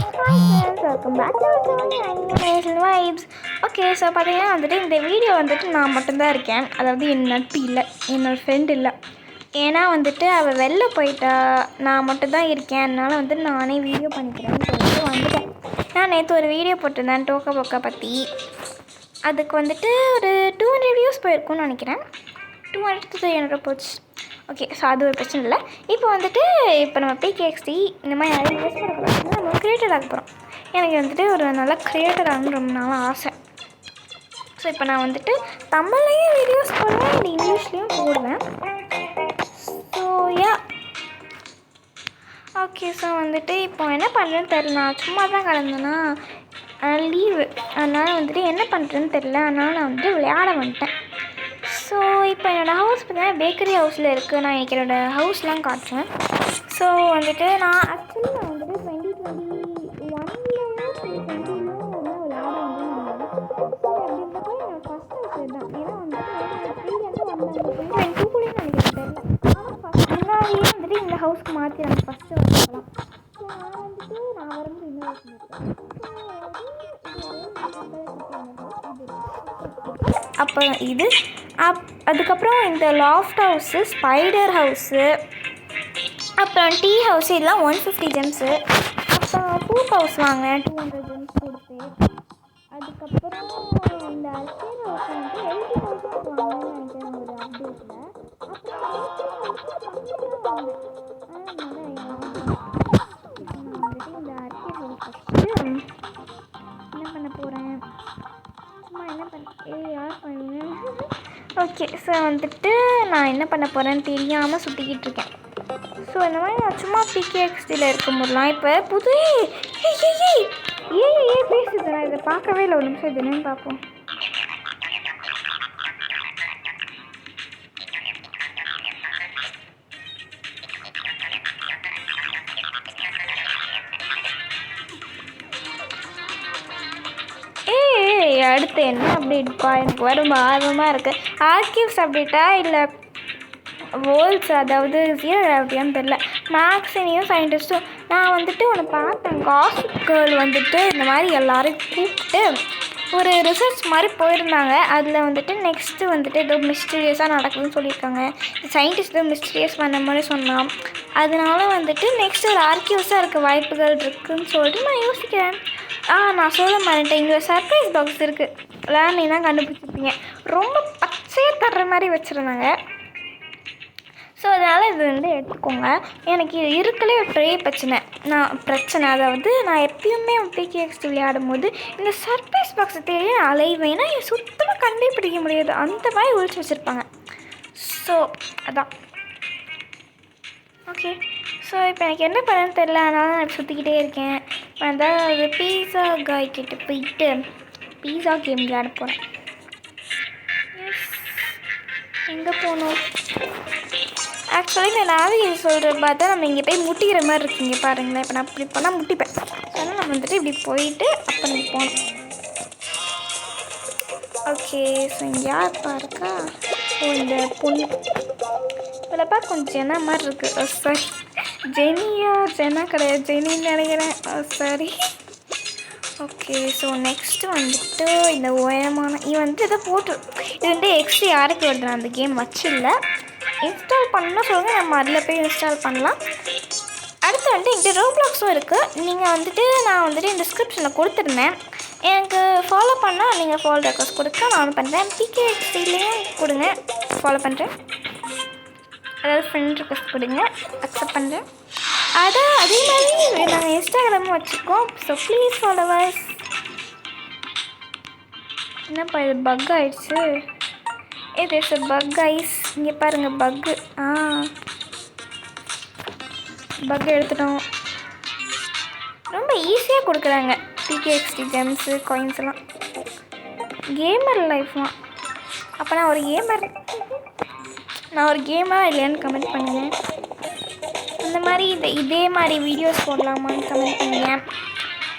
Welcome back to vibes. Okay, so பார்த்தீங்கன்னா வந்துட்டு இந்த வீடியோ வந்துட்டு நான் மட்டும்தான் இருக்கேன். அதாவது என் நட்பு இல்லை, என்னோடய ஃப்ரெண்ட் இல்லை. ஏன்னா வந்துட்டு அவள் வெளில போயிட்டா, நான் மட்டும்தான் இருக்கேன். அதனால் வந்துட்டு நானே வீடியோ பண்ணிக்கிறேன்னு சொல்லிட்டு வந்துட்டேன். நான் நேற்று ஒரு வீடியோ போட்டிருந்தேன் டோக்கா போக்கா பற்றி. அதுக்கு வந்துட்டு ஒரு 200 வியூஸ் போயிருக்கும்னு நினைக்கிறேன். 200 to 300 போச்சு. ஓகே, ஸோ அது ஒரு பிரச்சனை இல்லை. இப்போ வந்துட்டு நம்ம பிகேஎக்ஸ்டி இந்த மாதிரி நிறைய வீடியோஸ் போடக்கூடாது, நம்ம க்ரியேட்டர் ஆக போகிறோம். எனக்கு வந்துட்டு ஒரு நல்ல க்ரியேட்டர் ஆகணும்னு ரொம்ப நாள் ஆசை. ஸோ இப்போ நான் வந்துட்டு தமிழ்லேயும் வீடியோஸ் போடுவேன், இல்லை இங்கிலீஷ்லேயும் போடுவேன். ஸோ யா ஓகே, ஸோ வந்துட்டு இப்போ என்ன பண்ணுறேன்னு தெரில. நான் சும்மா தான் கிடந்தேன்னா லீவு, அதனால் வந்துட்டு என்ன பண்ணுறேன்னு தெரில. அதனால் நான் வந்துட்டு விளையாட வந்துட்டேன். ஸோ இப்போ என்னோடய ஹவுஸ் பார்த்தீங்கன்னா பேக்கரி ஹவுஸில் இருக்குது. நான் இன்றைக்கி என்னோடய ஹவுஸ்லாம் காட்டுறேன். ஸோ வந்துட்டு நான் ஆக்சுவலி வந்துட்டு 2021 விளையாட வந்து ஸோ அப்படி இருந்தப்போ என்னோடய ஃபஸ்ட் ஹவுஸ் தான். ஏன்னா வந்துட்டு நினைக்கிறேன் ஆனால் ஃபஸ்ட் முன்னாடியே வந்துட்டு இந்த ஹவுஸ்க்கு மாற்றினாங்க ஃபஸ்ட்டு வருஷம்லாம். ஸோ நான் வந்துட்டு நான் வரும்போது இன்னொரு அப்போ இது அதுக்கப்புறம் இந்த லாஃப்ட் ஹவுஸு, ஸ்பைடர் ஹவுஸு, அப்புறம் டீ ஹவுஸ், இதெல்லாம் 150 ஜெம்ஸு. அப்புறம் பூக் ஹவுஸ் வாங்கினேன் 200 ஜெம்ஸ் கொடுத்து. அதுக்கப்புறம் இந்த அர்கேட் ஹவுஸ் வந்து 80,000 வாங்கினேன்னு நினைக்கிறேன் ஒரு அப்டேட்டில். அப்புறம் இந்த அர்கேட் ஹவுஸ் ஃபஸ்ட்டு என்ன பண்ண போகிறேன், சும்மா என்ன யார் பண்ணுவேன். ஓகே, ஸோ வந்துட்டு நான் என்ன பண்ண போகிறேன்னு தெரியாமல் சுற்றிக்கிட்டு இருக்கேன். ஸோ இந்த மாதிரி நான் சும்மா பிகேஎக்ஸ்டியில் இருக்கும்போதெல்லாம் இப்போ புது ஏ பேசுது. நான் இதை பார்க்கவே இல்லை. ஒரு நிமிஷம் இது என்னன்னு பார்ப்போம். அடுத்து என்ன அப்டேட்ப்பா, எனக்கு ரொம்ப ஆர்வமாக இருக்குது. ஆர்கிவ்ஸ் அப்டேட்டா இல்லை வேர்ல்ட்ஸ், அதாவது ஜீரோ கிராவிட்டியான்னு தெரில. மேக்ஸினையும் சயின்டிஸ்ட்டும் நான் வந்துட்டு ஒன்று பார்த்தேன். காசிப் கேர்ள் வந்துட்டு இந்த மாதிரி எல்லோரும் கூப்பிட்டு ஒரு ரிசர்ச் மாதிரி போயிருந்தாங்க. அதில் வந்துட்டு நெக்ஸ்ட்டு வந்துட்டு ஏதோ மிஸ்டீரியஸாக நடக்குதுன்னு சொல்லியிருக்காங்க. சயின்டிஸ்ட் ஏதோ மிஸ்டீரியஸ் பண்ண மாதிரி சொன்னான். அதனால வந்துட்டு நெக்ஸ்ட்டு ஒரு ஆர்கிவ்ஸாக இருக்க வாய்ப்புகள் இருக்குதுன்னு சொல்லிட்டு நான் யோசிக்கிறேன். நான் சொல்ல மாட்டேன், இங்கே ஒரு சர்ப்ரைஸ் பாக்ஸ் இருக்குது, விளையாண்டினா கண்டுபிடிச்சிருப்பீங்க. ரொம்ப பச்சையாக தர்ற மாதிரி வச்சுருந்தாங்க. ஸோ அதனால் இது வந்து எடுத்துக்கோங்க. எனக்கு இது இருக்கலே ஒரு பெரிய பிரச்சனை. அதாவது நான் எப்பயுமே பிகேஎக்ஸ்டி விளையாடும் போது இந்த சர்ப்ரைஸ் பாக்ஸை தெரிய அலைவேன்னா சுத்தமாக கண்டுபிடிக்க முடியாது. அந்த மாதிரி ஒழிச்சு வச்சுருப்பாங்க. ஸோ அதான் ஓகே. ஸோ இப்போ எனக்கு என்ன பண்ணணும்னு தெரில, அதனால நான் சுற்றிக்கிட்டே இருக்கேன். அதாவது பீஸா காய் கிட்ட போயிட்டு பீஸா கேம் விளையாட போகிறேன். எங்கே போகணும்? ஆக்சுவலி நான் நாவிகேட் சொல்கிற பார்த்தா நம்ம இங்கே போய் முட்டிக்கிற மாதிரி இருக்குங்க. பாருங்களேன், இப்போ நான் இப்படி போனால் முட்டிப்பேன். அதனால் நம்ம வந்துட்டு இப்படி போயிட்டு அப்போ நம்ம போகணும். ஓகே, ஸோ இங்கே யார்ப்பா இருக்கா? இந்த பொண்ணு இதில் பார்க்க கொஞ்சம் ஜெனா மாதிரி இருக்குது. சாரி, ஜெனா கிடையாது, ஜெனின்னு நினைக்கிறேன். சாரி. ஓகே, ஸோ நெக்ஸ்ட்டு வந்துட்டு இந்த உயரமான வந்துட்டு எதோ போட்டு இது வந்து எக்ஸ்ட்ரா யாருக்கு வருது. நான் அந்த கேம் வச்சில்ல, இன்ஸ்டால் பண்ணால் சொல்லுங்கள், நம்ம அதில் போய் இன்ஸ்டால் பண்ணலாம். அடுத்து வந்துட்டு இங்கே ரோப்ளாக்ஸும் இருக்குது. நீங்கள் வந்துட்டு நான் வந்துட்டு டிஸ்கிரிப்ஷனில் கொடுத்துருந்தேன். எனக்கு ஃபாலோ பண்ணால் நீங்கள் ஃபாலோ ரெக்வஸ்ட் கொடுக்க நான் பண்ணுறேன். பிகேஎக்ஸ்டிலையும் கொடுங்க, ஃபாலோ பண்ணுறேன். அதாவது ஃப்ரெண்ட் ரெக்வஸ்ட் கொடுங்க, அக்செப்ட் பண்ணுறேன். அதே மாதிரி நாங்கள் இன்ஸ்டாகிராமும் வச்சுருக்கோம். So please followers. என்னப்பா இது பக் ஆயிடுச்சு? இது இஸ் பக் ஐஸ். இங்கே பாருங்கள் பக்கு. பக் எடுத்துட்டோம். ரொம்ப ஈஸியாக கொடுக்குறாங்க பிகேஎக்ஸ்டி ஜெம்ஸு காயின்ஸ்லாம். கேமர் லைஃப்லாம். அப்போ நான் ஒரு கேமராக இல்லையான்னு கமெண்ட் பண்ணுங்கள். இந்த மாதிரி இதே மாதிரி வீடியோஸ் போடலாமான்னு கமெண்ட் பண்ணுங்கள்.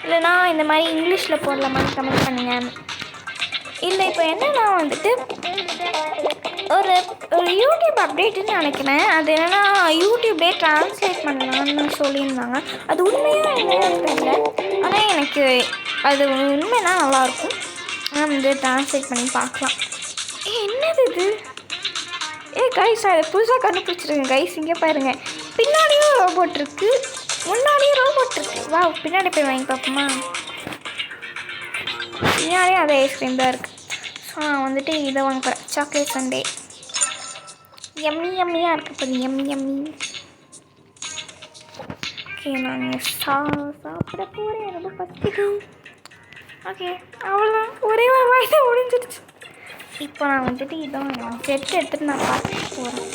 இல்லைனா இந்த மாதிரி இங்கிலீஷில் போடலாமான்னு கமெண்ட் பண்ணுங்கள். இல்லை இப்போ என்னன்னா வந்துட்டு ஒரு யூடியூப் அப்டேட்டுன்னு நினைக்கிறேன். அது என்னென்னா யூடியூப்லேயே ட்ரான்ஸ்லேட் பண்ணலான்னு சொல்லியிருந்தாங்க. அது உண்மையாக என்னன்னு தெரியல. எனக்கு அது உண்மைனா நல்லாயிருக்கும். நான் வந்து ட்ரான்ஸ்லேட் பண்ணி பார்க்கலாம். என்னது இது? கைஸ் நான் இதை புதுசாக கண்டுபிடிச்சிருக்கேன் கைஸ். இங்கே பாருங்கள், பின்னாடியும் ரோபோட் இருக்குது, முன்னாடியும் ரோபோட் இருக்குது. வா, பின்னாடி போய் வாங்கி பார்ப்போமா? பின்னாடியும் அதே ஐஸ்கிரீம் தான் இருக்குது. ஸோ நான் வந்துட்டு இதை வாங்க போகிறேன், சாக்லேட் சண்டே. எம்மியாக இருக்க போது, எம்மி. ஓகே, நாங்கள் சாப்பிட போகிறேன், ரொம்ப பசிக்குது. ஓகே, அவ்வளோதான், ஒரே ஒரு வாய் தான் முடிஞ்சிருச்சு. இப்போ நான் வந்துட்டு இதான் செட்டு எடுத்துகிட்டு நான் பார்த்துட்டு போகிறேன்.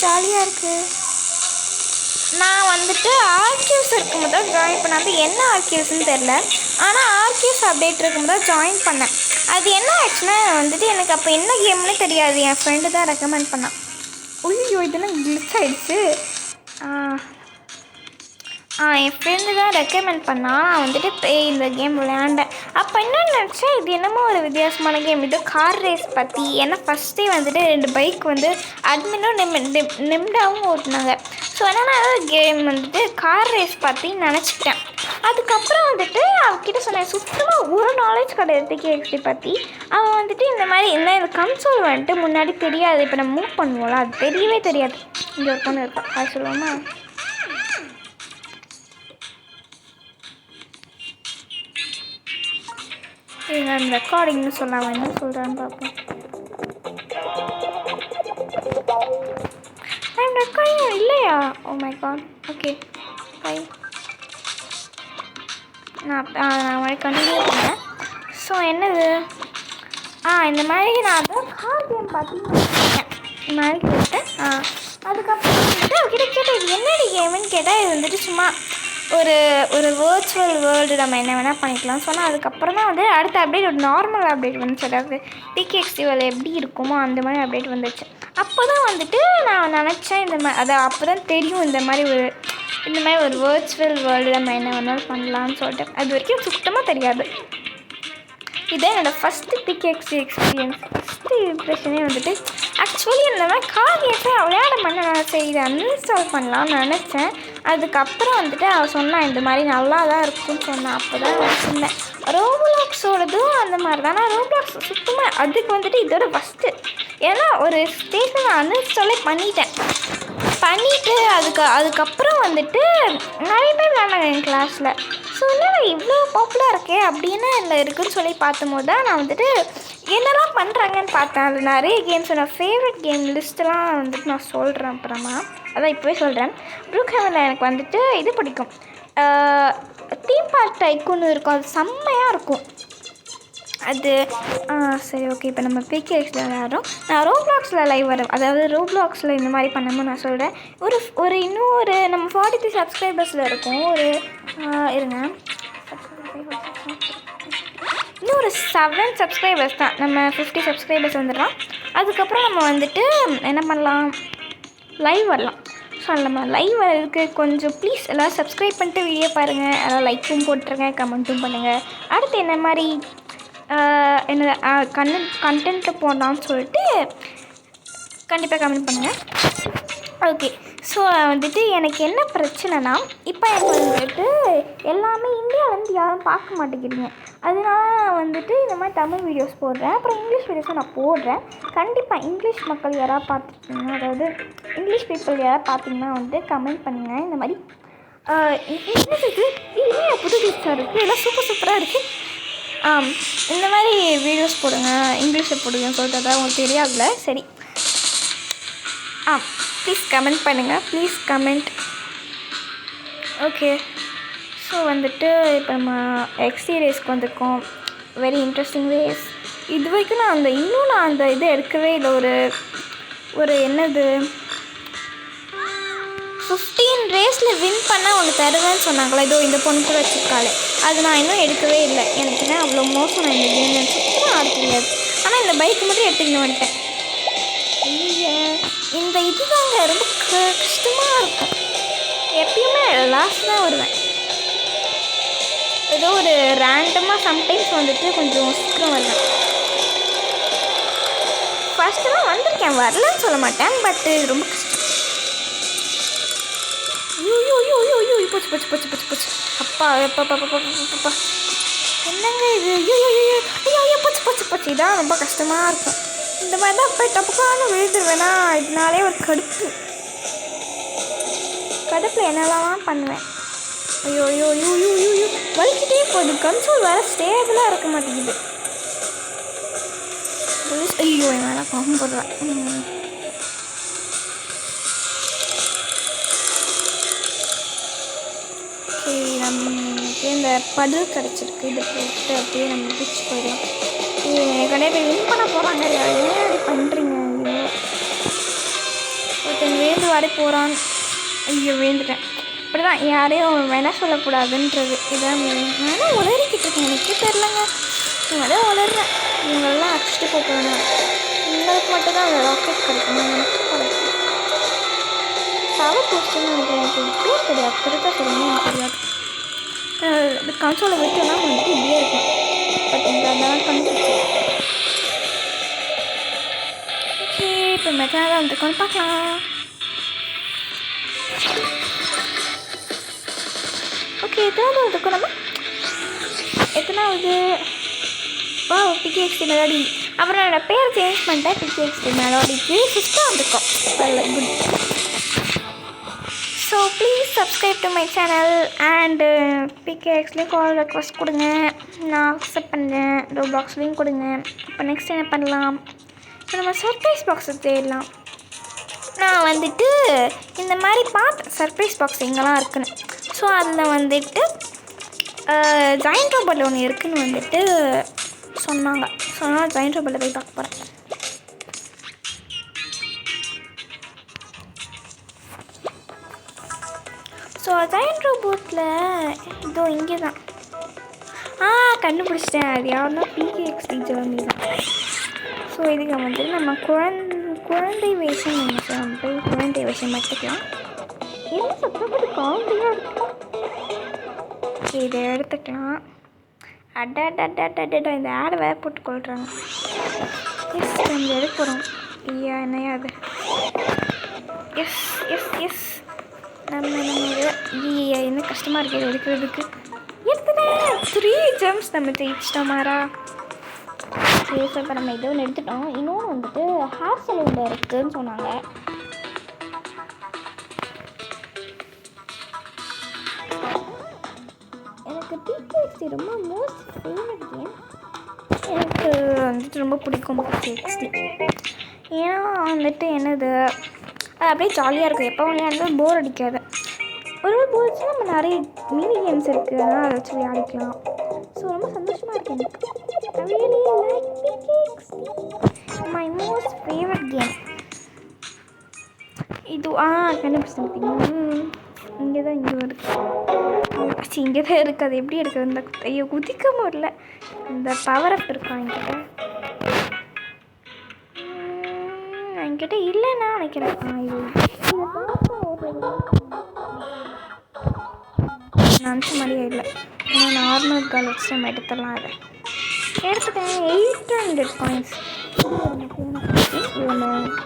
ஜாலியாக இருக்குது. நான் வந்துட்டு ஆர்கியூஸ் இருக்கும்போது தான் ஜாயின் பண்ணேன். அது என்ன ஆர்கியூஸ்ன்னு தெரில, ஆனால் ஆர்கியூஸ் அப்டேட் இருக்கும்போது தான் ஜாயின் பண்ணேன். அது என்ன ஆச்சுன்னா வந்துட்டு எனக்கு அப்போ என்ன கேம்னு தெரியாது, என் ஃப்ரெண்டு தான் ரெக்கமெண்ட் பண்ணான். ஐயோ, இதெல்லாம் கிளிச் ஆகிடுச்சு. என் ஃப்ரெண்டு தான் ரெக்கமெண்ட் பண்ணால் நான் வந்துட்டு இந்த கேம் விளையாண்டேன். அப்போ என்ன நினச்சேன், இது என்னமோ ஒரு வித்தியாசமான கேம், இது கார் ரேஸ் பற்றி. ஏன்னா ஃபஸ்ட்டே வந்துட்டு 2 பைக் வந்து அட்மினும் நிம்டாவும் ஓட்டினாங்க. ஸோ என்னென்னா கேம் வந்துட்டு கார் ரேஸ் பற்றி நினச்சிக்கிட்டேன். அதுக்கப்புறம் வந்துட்டு அவகிட்ட சொன்னேன், சுத்தமாக ஒரு நாலேஜ் கிடையாது டிகேஎக்ஸ்டி பற்றி. அவன் வந்துட்டு இந்த மாதிரி இந்த கன்சோல் வந்துட்டு முன்னாடி தெரியாது, இப்போ நம்ம மூவ் பண்ணுவோம்ல, அது தெரியவே தெரியாது. இங்கே ஒரு பொண்ணு இருக்கா, அது சொல்லுவோமா? நான் ரெக்கார்டிங்னு சொல்லாமல் என்ன சொல்கிறான்னு பார்ப்போம். ஐம் ரெக்கார்டிங் இல்லையா? Oh my god. Okay bye. நான் மாதிரி கண்டினியூ பண்ணேன். ஸோ என்னது, இந்த மாதிரி நான் அதான் கார் கேம் பார்த்தீங்கன்னு இந்த மாதிரி கேட்டேன். அதுக்கப்புறம் வந்துட்டு அவகிட்ட கேட்டேன், இது என்னடி கேமுன்னு கேட்டால், இது வந்துட்டு சும்மா ஒரு வேர்ச்சுவல் வேர்ல்டு, நம்ம என்ன வேணால் பண்ணிக்கலாம் சொன்னால். அதுக்கப்புறம் தான் வந்து அடுத்த அப்டேட் ஒரு நார்மல் அப்டேட் வந்துச்சு, அதாவது டிகேஎக்ஸ்டி எப்படி இருக்குமோ அந்த மாதிரி அப்டேட் வந்துச்சு. அப்போ தான் வந்துட்டு நான் நினச்சேன் இந்த மாதிரி, அதை அப்போ தான் தெரியும் இந்த மாதிரி ஒரு வேர்ச்சுவல் வேர்ல்டு நம்ம என்ன வேணாலும் பண்ணலான்னு சொல்லிட்டு. அது வரைக்கும் சுத்தமாக தெரியாது. இதே என்னோடய ஃபஸ்ட்டு டிகேஎக்ஸ்டி எக்ஸ்பீரியன்ஸ். ஃபஸ்ட்டு இம்ப்ரெஷனே வந்துட்டு ஆக்சுவலி இந்த மாதிரி கார் கேஸை விளையாட நான் சரி இதை அன்இன்ஸ்டால் பண்ணலாம்னு நினச்சேன். அதுக்கப்புறம் வந்துட்டு அவள் சொன்னான் இந்த மாதிரி நல்லா தான் இருக்குன்னு சொன்னான். அப்போ தான் நினச்சிருந்தேன் ரோப்ளாக்ஸோடதும் அந்த மாதிரி தான். நான் ரோப்ளாக்ஸ் சுத்தமாக அதுக்கு வந்துட்டு இதோட ஃபஸ்ட்டு, ஏன்னா ஒரு ஸ்டேஜில் நான் அன்இன்ஸ்டாலே பண்ணிவிட்டு அதுக்கப்புறம் வந்துட்டு நிறைய பேர் விளையாண்டாங்க என் கிளாஸில். ஸோ என்ன இவ்வளோ பாப்புலராக இருக்கே அப்படின்னு இல்லை இருக்குதுன்னு சொல்லி பார்த்தும்போது தான் நான் வந்துட்டு என்னெல்லாம் பண்ணுறாங்கன்னு பார்த்தேன். அது நிறைய கேம்ஸ், என்னோடய ஃபேவரட் கேம் லிஸ்ட்டெலாம் வந்துட்டு நான் சொல்கிறேன் அப்புறமா. அதான் இப்போவே சொல்கிறேன். ப்ரூக்ஹேவனில் எனக்கு வந்துட்டு இது பிடிக்கும், தீம் பார்க் டைக்கூன்னு இருக்கும், அது செம்மையாக இருக்கும் அது. சரி ஓகே, இப்போ நம்ம பிகேஎக்ஸில் விளையாடுறோம். நான் ரோப்ளாக்ஸில் லைவ் வரேன், அதாவது ரோப்ளாக்ஸில் இந்த மாதிரி பண்ணணும்னு நான் சொல்கிறேன். இன்னும் ஒரு நம்ம 43 சப்ஸ்கிரைபர்ஸில் இருக்கும். இருங்க, இன்னும் ஒரு 7 சப்ஸ்கிரைபர்ஸ் தான், நம்ம 50 சப்ஸ்கிரைபர்ஸ் வந்துடலாம். அதுக்கப்புறம் நம்ம வந்துட்டு என்ன பண்ணலாம், லைவ் வரலாம். ஸோ நம்ம லைவ் வரதுக்கு கொஞ்சம் ப்ளீஸ் எல்லோரும் சப்ஸ்கிரைப் பண்ணிட்டு வீடியோ பாருங்கள், எல்லாம் லைக்கும் போட்டுருங்க, கமெண்ட்டும் பண்ணுங்கள். அடுத்து என்ன மாதிரி என்ன கண்டென்ட்டு போடலான்னு சொல்லிட்டு கண்டிப்பாக கமெண்ட் பண்ணுங்கள். ஓகே, ஸோ வந்துட்டு எனக்கு என்ன பிரச்சனைனா, இப்போ எனக்கு வந்துட்டு எல்லாமே இந்தியாவிலேருந்து யாரும் பார்க்க மாட்டேங்கிறீங்க. அதனால நான் வந்துட்டு இந்த மாதிரி தமிழ் வீடியோஸ் போடுறேன், அப்புறம் இங்கிலீஷ் வீடியோஸும் நான் போடுறேன். கண்டிப்பாக இங்கிலீஷ் மக்கள் யாராவது பார்த்துருக்கீங்க, அதாவது இங்கிலீஷ் பீப்புள் யாராவது பார்த்தீங்கன்னா வந்து கமெண்ட் பண்ணுங்கள். இந்த மாதிரி இங்கிலீஷுக்கு இதுவே புது டிஷ்ஷாக இருக்குது, எல்லாம் சூப்பராக இருக்குது. இந்த மாதிரி வீடியோஸ் போடுங்க, இங்கிலீஷில் போடுங்கன்னு சொல்லிட்டு அதான் உங்களுக்கு தெரியாதுல்ல. சரி, ப்ளீஸ் கமெண்ட் பண்ணுங்கள், ப்ளீஸ் கமெண்ட். ஓகே, ஸோ வந்துட்டு இப்போ நம்ம எக்ஸ்டி ரேஸ்க்கு வந்திருக்கோம். Very interesting race. இது வரைக்கும் நான் அந்த இதை எடுக்கவே இல்லை. ஒரு என்னது 15 ரேஸில் வின் பண்ணால் ஒன்று தருவேன்னு சொன்னாங்களே, இதோ இந்த பொண்ணு கூட வச்சுருக்காளே, அது நான் இன்னும் எடுக்கவே இல்லை. எனக்கு என்ன அவ்வளோ மோசம், நான் இந்த கேம் சுத்தமாக ஆட தெரியாது. ஆனால் இந்த பைக்கு மட்டும் எடுத்துக்கிட்டு வந்துட்டேன். இந்த இது தாங்க ரொம்ப கஷ்டமாக இருக்கும். எப்பயுமே லாஸ்ட் தான் வருவேன். ஏதோ ஒரு ரேண்டமாக சம்டைம்ஸ் வந்துட்டு கொஞ்சம் சீக்கிரம் வருவேன். ஃபஸ்ட்டெல்லாம் வந்திருக்கேன், வரலன்னு சொல்ல மாட்டேன், பட் ரொம்ப கஷ்டம். ஐயோ போச்சு போச்சு போச்சு போச்சு போச்சு. அப்பா அப்பா என்னங்க இது? ஐயோ ஐயோ ஐயோ ஐயோ போச்சு போச்சு போச்சு. இதான் ரொம்ப கஷ்டமாக இருக்கும். இந்த மாதிரி தான் போய் டப்புக்கான விழுந்துருவேனா, இதனாலே ஒரு கடுப்பில் என்னெல்லாம் பண்ணுவேன். ஐயோ ஐயோ ஐயோ ஐயோ ஐயோ வலிக்கிட்டே போகுது. கன்சோல் வேறு ஸ்டேபிளாக இருக்க மாட்டேங்குது. ஐயோ என்னால் பாம்பு போடுவேன். சரி நமக்கு இந்த பதில் கிடச்சிருக்கு. இதை போட்டு அப்படியே நம்ம பிடிச்சி போயிடலாம். கடையை போய் வின் பண்ண போகிறாங்க. ஏன் அப்படி பண்ணுறீங்க? ஐயோ ஒருத்தன் வேந்து வரை போகிறான். ஐயோ வேந்துட்டேன். இப்படி தான் யாரையும் வேணால் சொல்லக்கூடாதுன்றது. இதான் நானும் உளறிக்கிட்டு இருக்கேன். எனக்கே தெரிலங்க. இவங்கதான் உளர்றேன். இவங்களெல்லாம் அடிச்சுட்டு போக வேணாம். உங்களுக்கு மட்டும்தான் அந்த ராக்கெட் கிடைக்கணும். எனக்கு கிடைக்கும். பவர் போஸ்ட்னு நினைக்கிறேன். எனக்கு பேர் கிடையாது. பெருசாக சொல்லணும் எனக்கு தெரியாது. இந்த கன்சோலை விட்டோன்னா வந்துட்டு இப்படியே இருக்கும். பட் இந்த அதெல்லாம் கண்டுபிடிச்சி ஓகே. இப்போ மெத்தனாக வந்துருக்கோன்னு பார்க்கலாம். ஓகே எத்தனாவது வந்துருக்கோம் நம்ம? எத்தனாவது? வா PKXD மெலோடி. அப்புறம் என்னோடய பேர் சேஞ்ச் பண்ணிட்டேன். PKXD மெலோடிக்கு 5th வந்துருக்கோம். நல்ல good. So please subscribe to my channel and PKXலேயும் கால் ரெக்வஸ்ட் கொடுங்க. நான் அக்செப்ட் பண்ணுறேன். ரோபாக்ஸ்லேயும் கொடுங்க. இப்போ நெக்ஸ்ட் என்ன பண்ணலாம்? இப்போ நம்ம சர்ப்ரைஸ் பாக்ஸை தேடலாம். நான் வந்துட்டு இந்த மாதிரி பார்த்தேன் சர்ப்ரைஸ் பாக்ஸ் எங்கெல்லாம் இருக்குன்னு. ஸோ அதில் வந்துட்டு ஜாயிண்ட் ரோபோட்டில் ஒன்று இருக்குதுன்னு வந்துட்டு சொன்னாங்க. ஸோ நான் ஜாயிண்ட் ரோபோட்டில் போய் பார்க்க போகிறேன். ஸோ ஜாயிண்ட் ரோபோட்டில் இதோ இங்கே தான் கண்டுபிடிச்சிட்டேன். அது யாருன்னா PKXD ஜெர்னி தான். ஸோ இதுக்கு வந்துட்டு நம்ம குழந்தை வேஷம் நினைச்சோம். நம்ம போய் குழந்தை வேஷம் மாற்றிக்கலாம். என்ன சத்தப்பட்டு காமெடியாக இருக்கும். இதை எடுத்துக்கலாம். அடடா இந்த ஆடை வேறு போட்டு கொள்கிறாங்க. எஸ் கொஞ்சம் எடுக்கிறோம். ஐயா என்னையா அது? எஸ் எஸ் எஸ் நம்ம ஐயா என்ன கஷ்டமாக இருக்குது எடுக்கிறதுக்கு. எடுத்துட்டேன். 3 gems நம்ம ஜெயிச்சிட்டோம் மாறா. சரி ஸோ இப்போ நம்ம இதை ஒன்று எடுத்துட்டோம். இன்னொன்று வந்துட்டு ஹேர் சலூனில் இருக்குதுன்னு சொன்னாங்க. எனக்கு PKXD ரொம்ப மோஸ்ட் ஃபேவரட் கேம். எனக்கு வந்துட்டு ரொம்ப பிடிக்கும் PKXD. ஏன்னா வந்துட்டு என்னது அது அப்படியே ஜாலியாக இருக்கும். எப்போ விளையாடுறது போர் அடிக்காது. ஒரு போர்ட்ஸ் நம்ம நிறைய மினி கேம்ஸ் இருக்குது. அதனால் அதை வச்சு விளையாடிக்கலாம். ஸோ ரொம்ப சந்தோஷமாக இருக்குது எனக்கு. I really like PKXD. My most favorite game. இது கண்டுபிடிச்சேன். இங்கே தான் இங்கே வருது. இங்கே தான் இருக்குது. அது எப்படி இருக்குது? இந்த ஐயோ குதிக்க முடியல. இந்த பவர் அப் இருக்கா என்கிட்ட இல்லைன்னா நினைக்கிறேன். நினச்ச மாதிரியே இல்லை. ஏன்னா நார்மல் கால் வச்சு நம்ம எடுத்துடலாம். அதை எடுத்துட்டேன். 800 பாயிண்ட்ஸ்.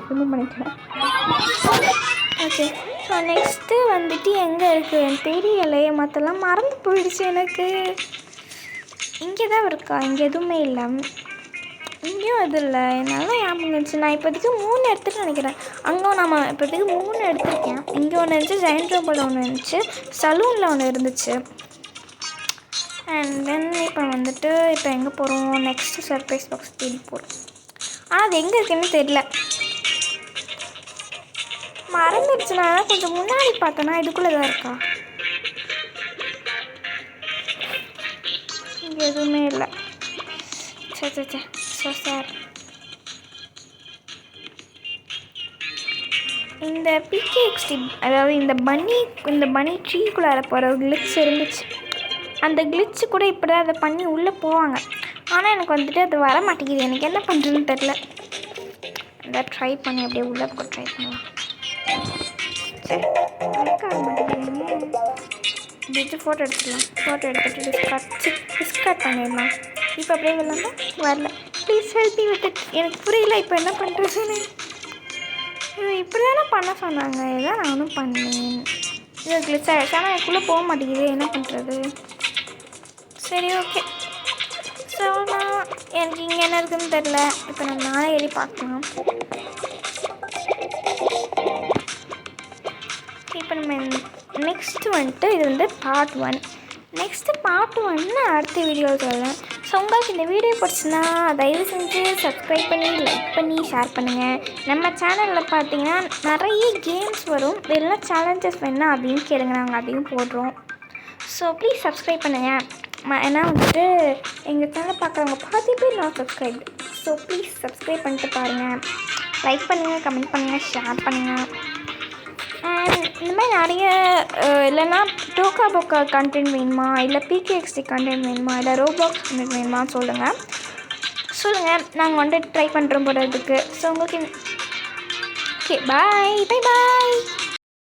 ரிமூவ் பண்ணிட்டேன். ஓகே ஸோ நெக்ஸ்ட்டு வந்துட்டு எங்கே இருக்குது எனக்கு தெரியலையே. மற்றெல்லாம் மறந்து போயிடுச்சு எனக்கு. இங்கே தான் இருக்கா? இங்கே எதுவுமே இல்லை. இங்கேயும் அது இல்லை. என்னால் ஞாபகம் இருந்துச்சு. நான் இப்போதைக்கு 3 எடுத்துகிட்டு நினைக்கிறேன். அங்கே நம்ம இப்போதைக்கு 3 எடுத்துருக்கேன். இங்கே ஒன்று இருந்துச்சு, ஜாயிண்ட் ரோபோட்டில் ஒன்று இருந்துச்சு, சலூனில் ஒன்று இருந்துச்சு. அண்ட் தென் இப்போ வந்துட்டு இப்போ எங்கே போகிறோம்? நெக்ஸ்ட்டு சர்ப்ரைஸ் பாக்ஸ் தேடி போகிறோம். ஆனால் அது எங்கே இருக்குன்னு தெரியல. மறந்துடுச்சுன்னா கொஞ்சம் முன்னாடி பார்த்தோன்னா இதுக்குள்ளே தான் இருக்கா? இங்கே எதுவுமே இல்லை. Say so sir. இந்த PKXD அதாவது இந்த பன்னி ட்ரீக்குள்ளார போகிற கிளிட்ச் இருந்துச்சு. அந்த கிளிட்சு கூட இப்படி தான் அதை பண்ணி உள்ளே போவாங்க. ஆனால் எனக்கு வந்துட்டு அது வர மாட்டேங்குது. எனக்கு என்ன பண்ணுறதுன்னு தெரில. அதை ட்ரை பண்ணி அப்படியே உள்ளே போய் ட்ரை பண்ணலாம். சரி டிஜி ஃபோட்டோ எடுத்துக்கலாம். ஃபோட்டோ எடுத்துகிட்டு டிஸ்கார்ட் பண்ணிடலாம். இப்போ அப்படியே வரலாமா? வரல. Please help me with it. எனக்கு புரியல இப்போ என்ன பண்ணுறதுன்னு. இப்படி தானே பண்ண சொன்னாங்க. இதான் நானும் பண்ணேன். இது கிளிச் ஆகிடுச்சு. ஆனால் எனக்குள்ளே போக மாட்டேங்குது, என்ன பண்ணுறது? சரி ஓகே. ஸோ எனக்கு இங்கே என்ன இருக்குதுன்னு தெரில. இப்போ நான் மேலே ஏறி பார்க்கணும். இப்போ நம்ம நெக்ஸ்ட்டு வந்துட்டு இது வந்து பார்ட் 1. நெக்ஸ்ட்டு பார்ட் 1 அடுத்த வீடியோ சொல்லுவேன். ஸோ உங்களுக்கு இந்த வீடியோ பிடிச்சுன்னா தயவு செஞ்சு சப்ஸ்கிரைப் பண்ணி, லைக் பண்ணி, ஷேர் பண்ணுங்கள். நம்ம சேனலில் பார்த்தீங்கன்னா நிறைய கேம்ஸ் வரும். இதெல்லாம் சேலஞ்சஸ் வேணால் அதையும் கேளுங்க, நாங்கள் அதையும் போடுறோம். ஸோ ப்ளீஸ் சப்ஸ்கிரைப் பண்ணுங்கள். ஏன்னா வந்துட்டு எங்கள் சேனல் பார்க்குறவங்க பாதி பேர் நான் சப்ஸ்கிரைப். ஸோ ப்ளீஸ் சப்ஸ்கிரைப் பண்ணிட்டு பாருங்கள். லைக் பண்ணுங்கள், கமெண்ட் பண்ணுங்கள், ஷேர் பண்ணுங்கள். அண்ட் இந்த மாதிரி நிறைய இல்லைன்னா டோக்கா போக்கா கண்டென்ட் வேணுமா, இல்லை பிகேஎக்ஸ்டி கண்டென்ட் வேணுமா, இல்லை ரோபாக்ஸ் கண்டென்ட் வேணுமா சொல்லுங்கள். நாங்கள் வந்துட்டு ட்ரை பண்ணுறோம் போடுறதுக்கு. ஸோ உங்களுக்கு ஓகே, பாய் பாய் பாய்.